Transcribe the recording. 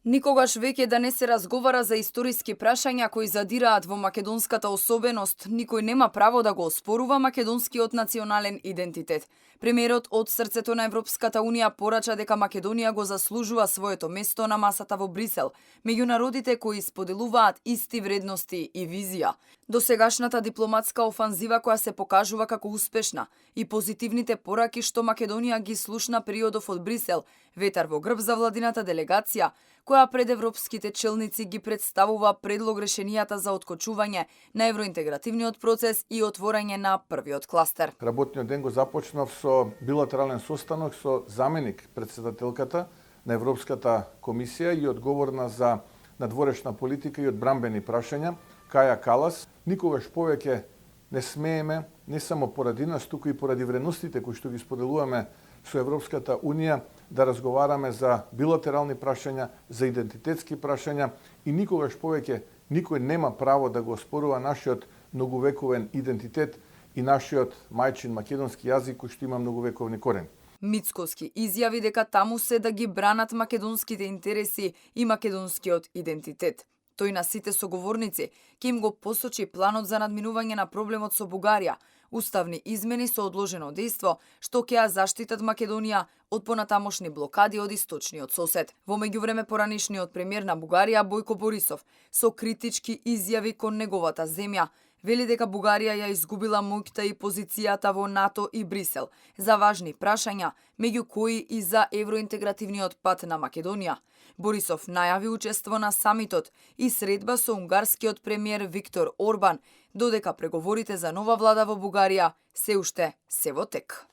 Никогаш веќе да не се разговара за историски прашања кои задираат во македонската особеност, никој нема право да го оспорува македонскиот национален идентитет. Премиерот од срцето на Европската Унија порача дека Македонија го заслужува своето место на масата во Брисел, меѓу народите кои споделуваат исти вредности и визија. Досегашната дипломатска офанзива која се покажува како успешна и позитивните пораки што Македонија ги слушна периодов од Брисел, ветар во грб за владината делегација, која пред европските челници ги представува предлог решенијата за откочување на евроинтегративниот процес и отворање на првиот кластер. Работниот ден го започнав со билатерален состанок со заменик председателката на Европската комисија и одговорна за надворешна политика и одбрамбени прашања, Каја Калас. Никогаш повеќе не смееме, не само поради нас, туку и поради вредностите кои што ги споделуваме со Европската Унија, да разговараме за билатерални прашања, за идентитетски прашања и никогаш повеќе никој нема право да го оспорува нашиот многовековен идентитет и нашиот мајчин македонски јазик кој што има многовековни корени. Мицкоски изјави дека таму се да ги бранат македонските интереси и македонскиот идентитет. Тој на сите соговорници ќе им го посочи планот за надминување на проблемот со Бугарија, уставни измени со одложено дејство, што ќе ја заштитат Македонија од понатамошни блокади од источниот сосед. Во меѓувреме поранишниот премиер на Бугарија Бојко Борисов со критички изјави кон неговата земја вели дека Бугарија ја изгубила моќта и позицијата во НАТО и Брисел за важни прашања, меѓу кои и за евроинтегративниот пат на Македонија. Борисов најави учество на самитот и средба со унгарскиот премиер Виктор Орбан, додека преговорите за нова влада во Бугарија се уште се во тек.